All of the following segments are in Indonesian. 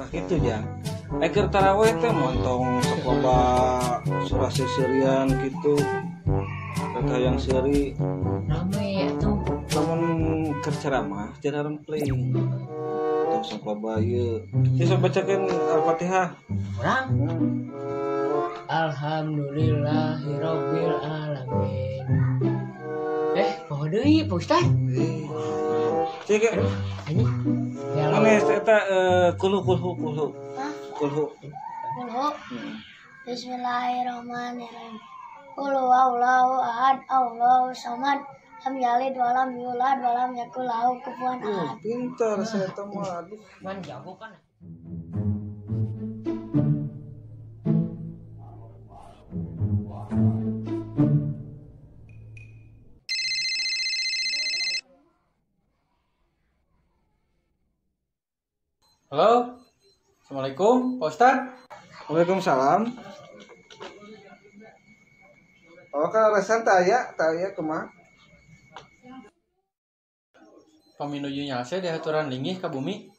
Nah gitu ya. Eker taraweh teh montong sekolah surah seserian gitu. Kata yang seri Rame ya tuh. namun kerceramah jarang playing. Tong sekolah bayi. Bisa bacakan Al-Fatihah. Orang Alhamdulillahirabbil alamin. Poho deui Pak Ustaz. Cek Ini ya aneh eta kulhu. Hah? Kulhu. Kulhu. Bismillahirrahmanirrahim. Qul huwallahu ahad, Allahu samad, lam yalid wa lam yulad wa lam yakul lahu kufuwan ahad. Pintar saya mah. Aduh. man jago kan. Halo, Assalamualaikum, Pak Ustadz. Waalaikumsalam. Oh kan resan taya kumaha? Paminuju nyase di aturan linggih ka bumi.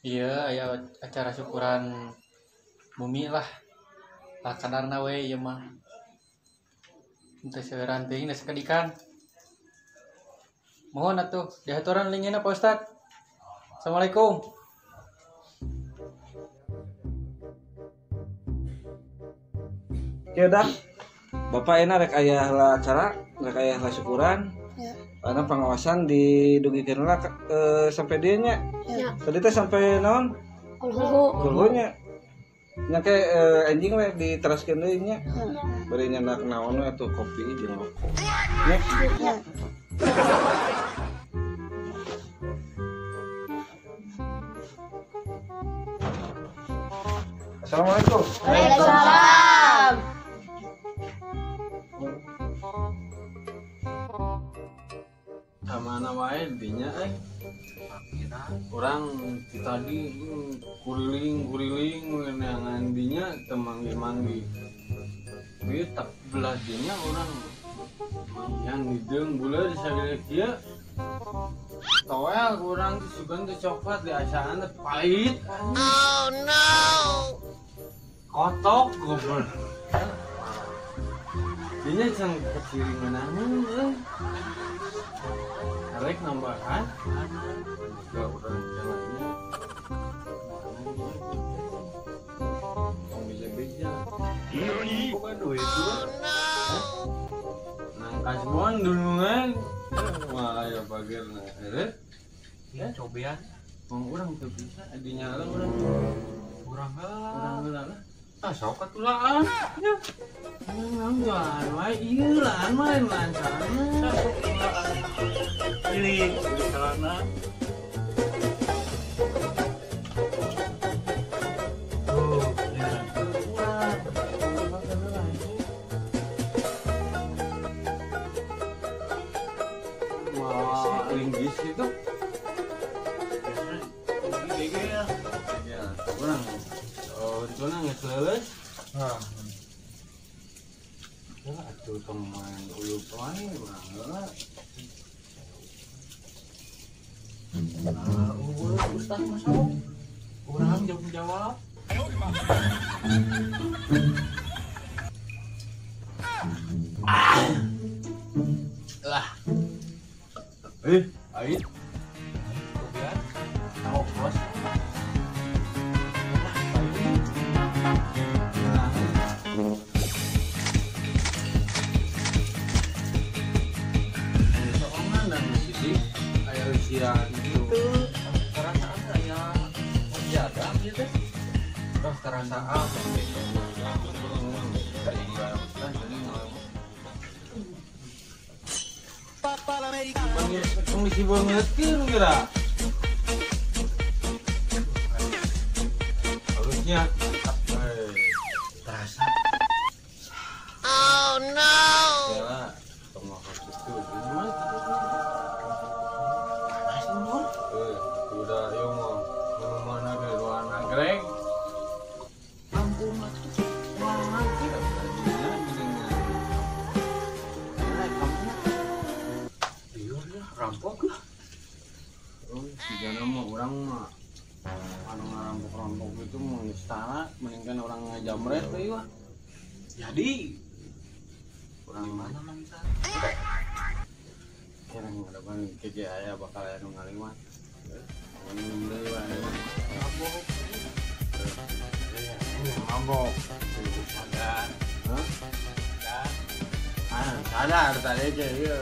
Iya, aya acara syukuran bumi lah. Lah kadarna we ieu mah. Teu seueuran teuing da sakadikan. Mohon atuh di aturan linggihna Pak Ustadz. Assalamualaikum. Ya udah. Bapak enak rek aya heula acara, rek aya heula syukuran. Ya. Karena pengawasan didugikeun lah sampai dieu nya. Ya. Tadi teh sampai naon? Kulhu. Kulhunya. Nya ke anjing we diteraskeun deui nya. Bari nya naon we atuh kopi jeung rokok. Nya. Ya. Assalamualaikum. Waalaikumsalam. Mana wae dinya orang tadi kuriling ngangan dinya temanggi ieu tak belah dinya orang yang hideung bulan sagede kieu toel urang disugan teh coklat di asaan teh pahit. Oh no. Kotok goblok. Dinya can keciringan anu Arek nambahan ke orang jalannya beja-beja bukan duit itu nangkas buan dulungan wah ya bager na arek ya cobian mau orang tuh bisa dinyala orang lah sok katulaan ya jualan wae ieu laan mah laan sana ini celana wah linggis itu ya kurang itu nang geus atuh teman ulu wae urang heula. Ustaz masuk. Urang jawab. Lah. Ait. Kemudian tahu bos. Ujian gitu perasaan saya menjaga gitu terus terasa apa gitu kondisi banget kira harusnya terasa oh no ya tengok itu gimana udah yung mana ke luar negeri ampun mahal kita tadinya dengan kamu iya rampok lah oh si jana mah orang mah jamret teh wah. Jadi Kurang mana mantap. Kira ada ban ke aya bakal aya nu ngaliwat. Minum deui wah. Mabok. Sadar. Hah? Sadar tadi aja ieu.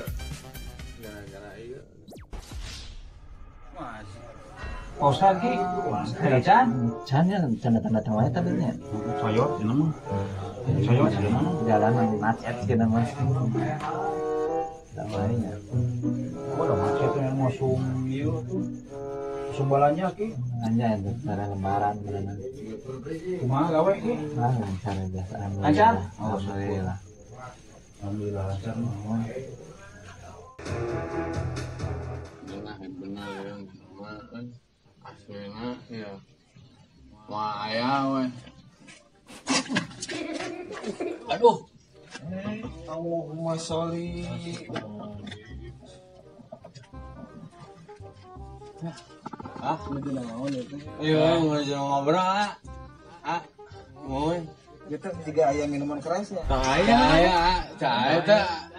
Gara-gara ieu. Mas. Ustaz ki, Cannya tanda-tanda tawanya tapi nya. coyot cenah mah. Coyot cenah mah. Jalan macet gitu mas. Tawanya. Oh, udah macet yang musuh ieu tuh. Sumbalannya ki. Hanya itu cara lebaran bulan. Kumaha gawe ki? Cara biasa. Lancar? Alhamdulillah. Alhamdulillah lancar mah. Benar yang mah aslinya ya. Wah aya we. Aduh, Allahumma sholli. Ah, ini naon itu? Iya, ngobrol ah. Ah, moy. Kita juga aya minuman keras ya.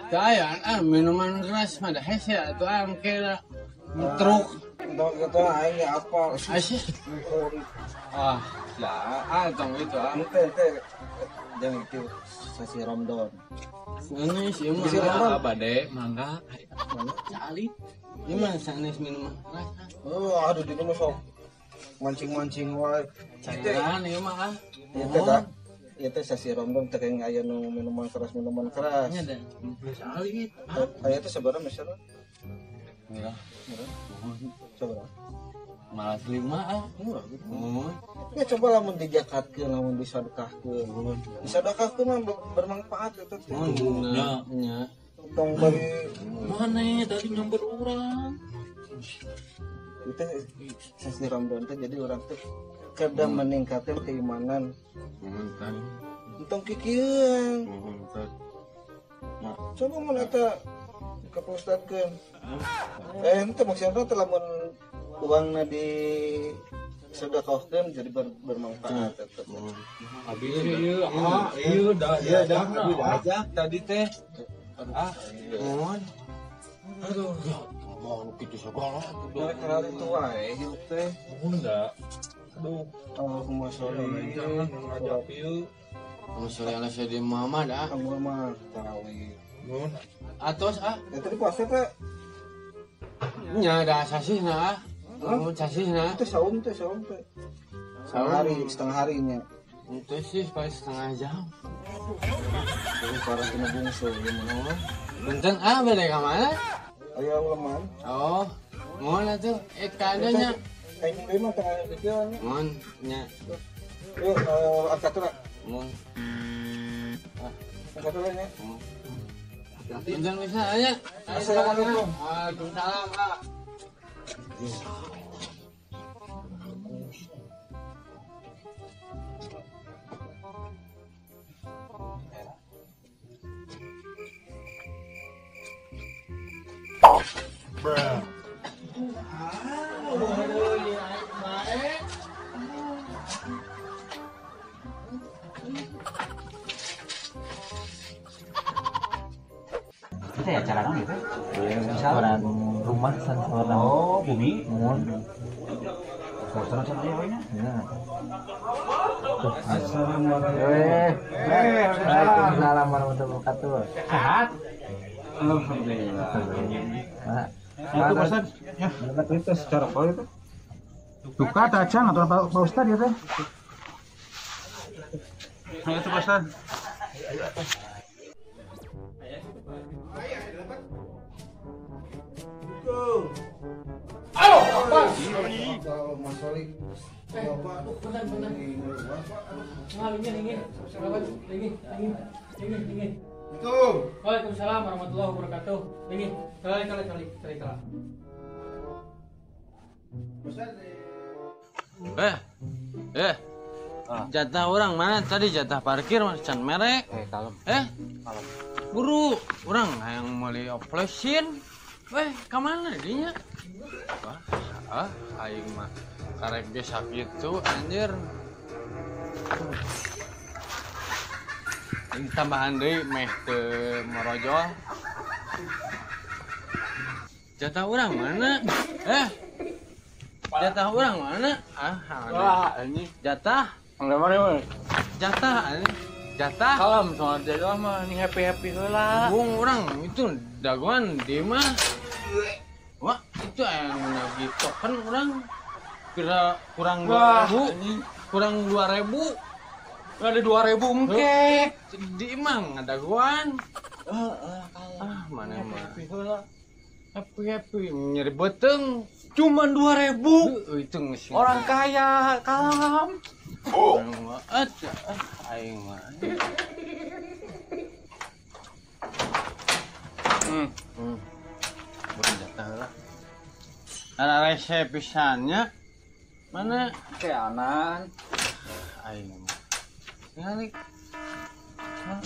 Cahaya, minuman keras mah dah hese atuh angke lah. Truk. Dok kata aing apa? Asyik. Ah, lah, tong itu ah. Teh jangan itu sasi Ramadan. Sanes ieu mah Bisi Ramadan. bade, mangga, cali. Ieu mah sanes minuman keras. Oh, aduh di mana sok mancing-mancing wae. Cairan ieu mah ah. Ieu teh dah. Ieu teh sasi Ramadan teh kayak aya nu minuman keras. Nya dah. Cali. Aya teh sabaraha misalnya? Murah. Sabaraha? Malas 5 ah. Murah gitu. Oh. Ya coba lamun dijakatkeun, lamun disedekahkeun. Disedekahkeun mah bermanfaat eta teh. Nya. Tong bari Mana tadi nyamber orang? itu sasi Ramadan teh jadi orang teh kada meningkatkan keimanan. Mantap. Entong kikieun. Mantap. Coba mun eta kapustadkeun. Ente maksudna teh lamun uangna di sedekahkeun jadi bermanfaat eta. Habis ieu, ieu dah Aja tadi teh. Mohon. Aduh, mau kitu segala. Karena itu wae hidup teh. Enggak. Aduh, Allahumma sholli ngajak ieu. Masalah ala Sayyidina Muhammad ah. Amun mah tarawih. Mun Atos ah. Eta di puasa teh Nya da sasihna ah. Oh, sasihna. itu saum teh. Setengah harinya. Itu sih paling setengah jam. Jadi para kena bungsu ya mun. Punten ah beda ka mana? Aya uleman. Oh, mohon atuh kadanya. Aing deui mah tengah dikeun. Mohon nya. Yuk angkat dulu. Mohon. Angkat dulu nya. Punten bisa anya. Assalamualaikum. Waalaikumsalam ah. Kita ya cara gitu. Orang rumah orang. Oh, bumi. Mun. Suasana santai wae nya. Ya. Assalamualaikum. Waalaikumsalam warahmatullahi wabarakatuh. Sehat? Alhamdulillah. Itu Pak Ustaz, ya. Itu secara poin itu. Duka tajam atau Pak Ustaz ya teh? Nah, itu Pak Ustaz. Waalaikumsalam warahmatullahi wabarakatuh. Ini kali. Jatah orang mana tadi jatah parkir can merek. Kalem. Buru orang yang meuli oplesin. Kemana dinya? Wah, aing mah karek ge sakitu anjir. Ini tambahan deui meh teu morojol. Jatah urang mana? Jatah urang mana? Wah, ini Jatah. enggak mana. Jatah ini. Jatah. Kalem soal jadwal mah ini happy heula. Bung orang itu daguan di mah. Wah, itu yang gitu kan orang kira kurang 2.000. Kurang 2.000. Ada 2.000 mungkin. Di emang ada daguan. Mana mah. Happy heula. Happy nyeri beteng. Cuman 2.000. Itu ngasih. Orang kaya, kalem. Aing mah. Bukan jatah lah. Ada resep pisannya. Mana? Keanan. Aing mah. Ngalik.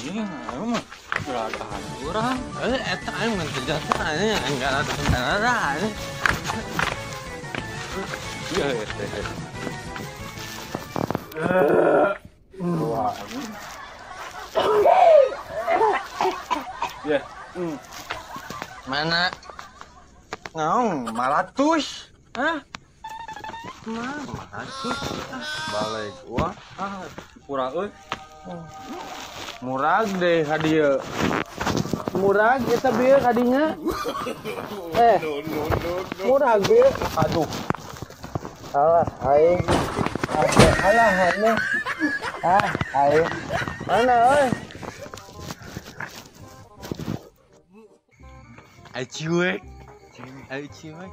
Ini mah Belakang urang. eta aing mah jatah aing enggak ada sebenarnya. Iya, wah. Ya. Mana? Ngaung, malatus. Hah? Malatus. Balik wah. Kurang euy. Murag deh hadiah. Murag kita bieu kadinya. Murag bieu. Aduh. Salah aing. Alah hanya. Aing. Mana euy? Ai ciwek. Ai ciwek.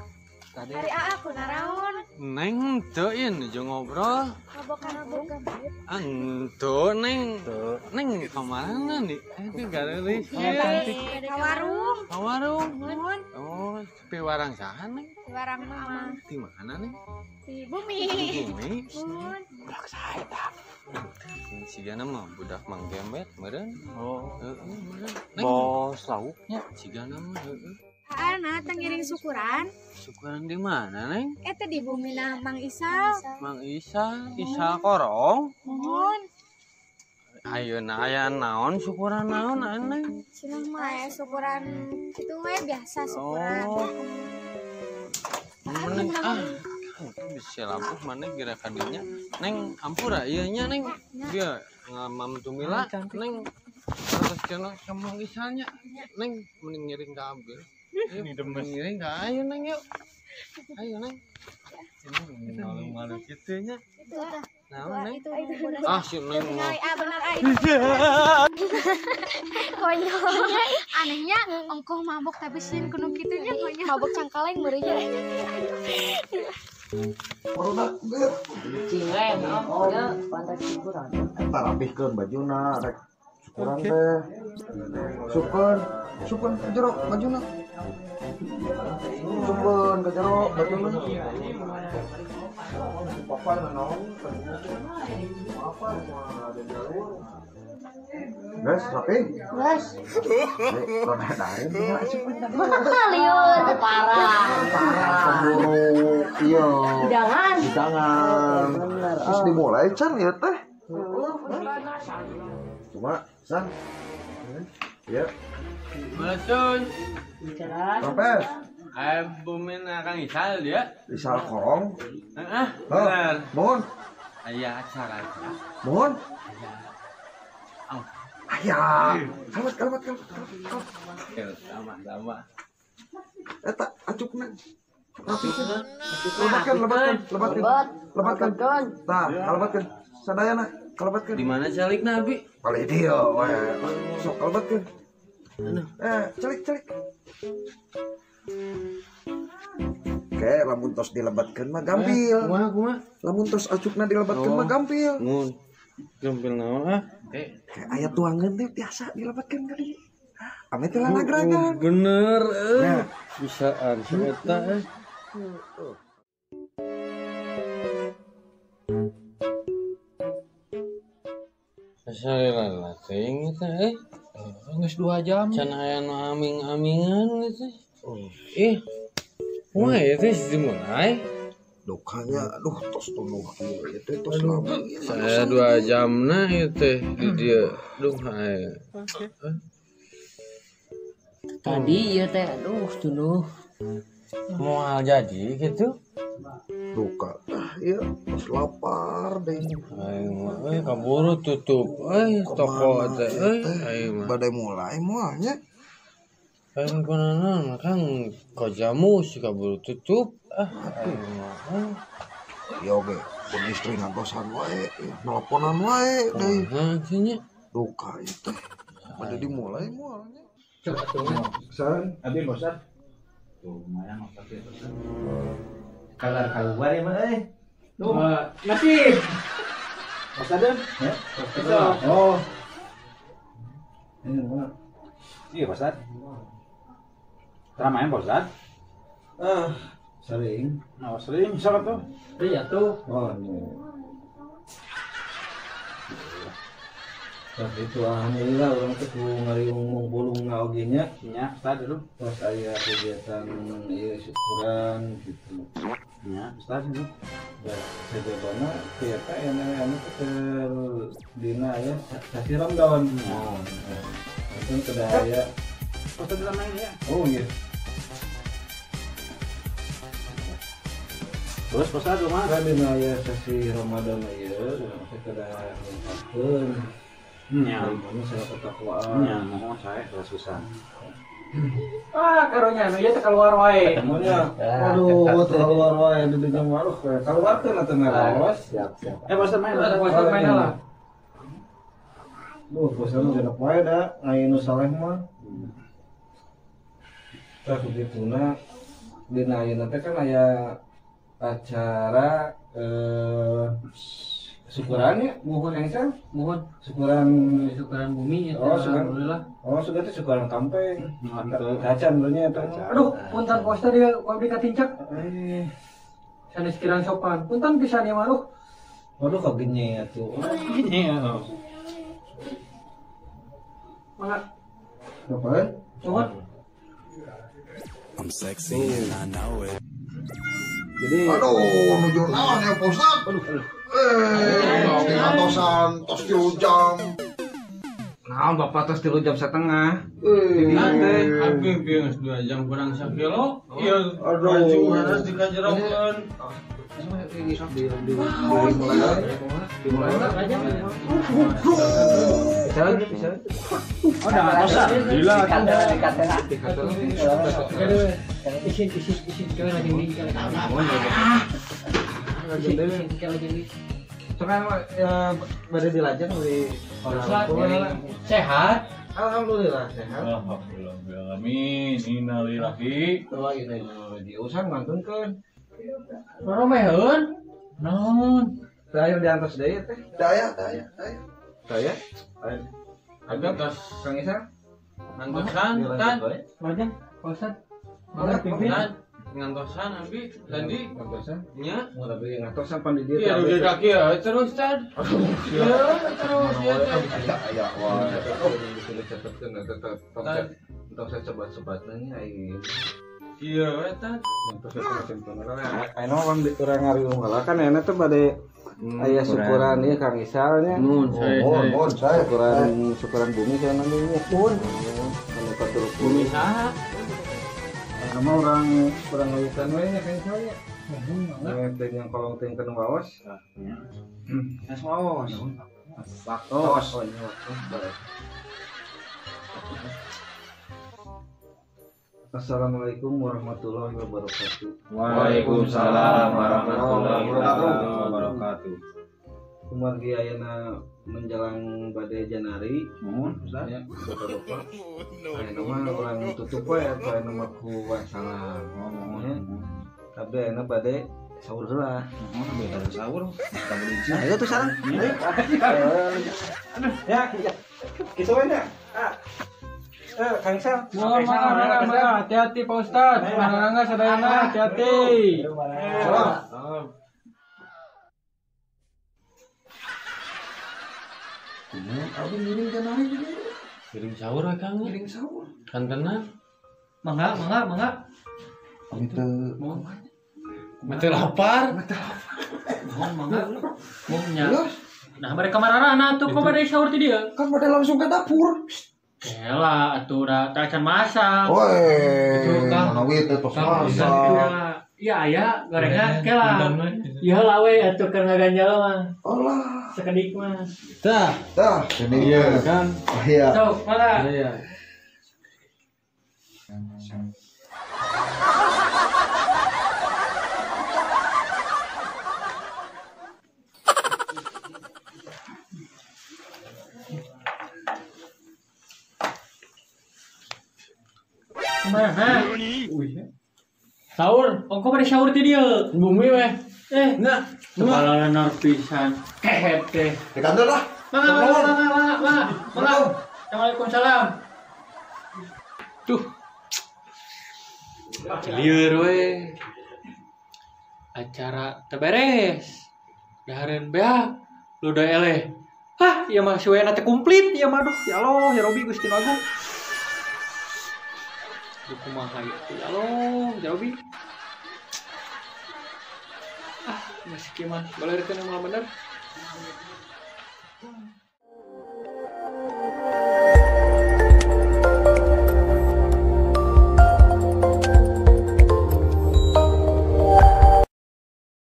Dari AA aku naraon. Neng teu ieu jeung ngobrol. Mabok-mabok. Antu neng. Neng ka mana nih? Ini garis. Ka warung. Ka warung. Nuhun. Oh, tapi warang saha neng? Warang mama. Di mana neng? Di bumi. Bumi. Nuhun. Budak saha eta? Sigana mah budak Mang Gembet meureun. Oh, Meureun. bos lauknya. Sigana mah heueuh. Ana tengiring syukuran. Syukuran di mana neng? Eta di bumi nah Mang Isal. Mang Isa Korong. Nuhun. Ayeuna aya naon syukuran naon neng? Cenah mah syukuran kitu we biasa syukuran. Neng bisa lampuh mana kira kadinya neng ampura iya nya neng dia ngamam tumila neng terus kena sama misalnya neng mending ngiring ke ambil ngiring ke ayo neng yuk ayo neng ini malu-malu gitu nya nah neng si neng mah Benar konyolnya anehnya engkau mabok tapi sin kuno kitunya konyol mabok cangkaleng meureun Kita rapihkeun bajuna rek syukuran teh. Syukur ke jero bajuna. Syukur ke jero bajuna. Papa naon? Apa ada jalur? Guys, rapi. Guys, Rona darin tinggal syukur tadi. liur parah. Pemburu iya. Jangan. Jangan. Terus dimulai can ya teh. Cuma san. Ya. Melesun Sampai bumin akan isal dia Isal Korong. benar Mohon. aya acara Mohon. Ayah. Kalbat. sama Eta acukna. Rapikeun. Lebatkan. Tah, kalebatkeun. Sadayana, kalebatkeun. di mana calik nabi Balik dia, we. Sok kalebatkeun. Celik. Oke, lamun tos dilebatkeun mah gampil. kumaha Lamun tos acukna dilebatkeun mah gampil. ngun gampil naon Kayak aya tuangan teh biasa dilebatkeun kali. Ame teh lalagragan. bener Nah. bisaan eta Salila teuing eta Geus 2 jam. can aya nu aming-amingan gitu. Kumaha ya teh dimulai? Dukanya aduh tos penuh kieu teh tos lama. Saya 2 jam nah teh di dia. Duh aya. Tadi ya teh aduh tuh Moal jadi gitu. Duka iya tos lapar deh. Aing mah kaburu tutup. Toko teh aing mah. Badai mulai moalnya. Aing kunaon Kang kajamu si kaburu tutup. Aing mah. Ya oke, pun istri ngantosan wae, nelponan wae deui. Nya. Duka itu. Bade dimulai moalnya. San, abi bosan. Tuh lumayan otak itu. Kalar keluar ya mah Tuh, nasib. Bosan deh. Ya. Oh. Ini mana? Iya, Bosan. Teramain Bosan. Sering. Nah, sering misalnya tuh. iya tuh Oh, ini. Pas itu alhamdulillah orang tuh ngariung bolong oge-nya. Nya, Ustaz dulu. Pas aya kegiatan ieu syukuran gitu. Nya, Ustaz dulu. Dan sejabana kita anu teh dina ya sasiram daun. Oh. Itu kada aya. Ustaz teramain ya. Oh iya. Terus Ustaz rumah. Kan dina aya sasi Ramadan ieu kada ngungkapkeun. Nya, Mana saya ketakwaan. nya mohon saya susah. karunya anu ieu teh keluar wae Semuanya, aduh, keluar wae di dunia maluh, keluarkan atau ngelawas. siap Bosan main. Bosan main lah Duh, bosan udah wae dah, ngayu saleh mah. Tak begituna, di ayeuna teh kan aya acara syukurannya, mohon yang sang, mohon syukuran. syukuran bumi ya Oh, syukuran. alhamdulillah Oh, sudah teh syukuran kampeng. Kacan benernya eta. aduh punten poster dia kuabdi katincak Eh, sanes kirang sopan punten pisan ya maluh waduh kagenye atuh. Ini mangga Ngapain? mohon Jadi Aduh, nuju naon ya Pak Ustaz? Ngantosan tos 3 jam. naon Bapak tos 3 jam setengah. Nanti abi biang 2 jam kurang 1 kilo. Iya, Aduh. maju harus dikajerokeun. Bisa. Oh, dah ngatosan. Gila isin kalian lagi ini kalian lagi Sekarang pada dilajang di orang tua. sehat Alhamdulillah sehat. Alhamdulillah, amin. Innalillahi. Kalau ini diusan ngantunkeun. romeheun Naon? Saya di atas daya teh. Daya. Saya Agak tos Kang Isa. ngantosan kan? lajang Ustaz Mana pimpin? Ngantosan abi tadi Ngantosan. nya. Mau tapi ngatosan pan di dia. Iya udah kaki ya terus Tad. Ya terus ya Tad. Ya wah. Bisa dicatatkeun tetap saya sebat-sebat nanya ini. Iya Tad. Ayo orang di orang ngariung heula kan enak tuh bade aya syukuran ieu Kang Isalnya. Nun saya. Mohon saya. Syukuran bumi saya namanya. Mun. Anu katur Bumi saha? Nama orang ngawikan we nya Kang Isalnya. Teh yang kolong teh kana wawas. Mas Maos. Waktos. Oh, ini waktos. Assalamualaikum warahmatullahi wabarakatuh. Waalaikumsalam warahmatullahi wabarakatuh. Kumargi ayeuna menjelang badai Janari. Ya, Bapak-bapak. Ayeuna mah urang tutup we atuh ayeuna mah ku wassalam. Ya. Kabeh ayeuna badai sahur heula. Sahur. Nah, itu tuh sarang. Ya, kitu we nya. Kang Isal. mangga hati-hati Pak Ustaz mangga sadayana hati-hati Kirim sahur Kang. Kirim sahur. Kan tenan. mangga Itu Betul lapar. Ngomongnya. Nah, mereka marah tuh kok pada sahur ti dia. Kan pada langsung ke dapur. Elah, atuh udah tak akan masak. Woi, mana wit itu masak. Iya, aya gorengan kela. Ya lah we atuh keur ngaganjal mah. Allah. Sakedik mah. Tah, Ini iya kan. Iya. Sok, mana? Iya. Mana? Sahur, oh kok pada sahur ti dia? Bumi weh. Nah, kepala lenor pisan. Kehet teh. Di kantor lah. Mangga. Waalaikumsalam. Tuh. Lieur we. Acara teu beres. Dahareun bea lu da eleh. Hah, ieu mah suena teh komplit ieu mah duh. Ya Allah, ya Robi Gusti Agung. Duh kumaha ieu teh. Ya Allah, ya Robi. Masih kiman, balerkeun yang bener.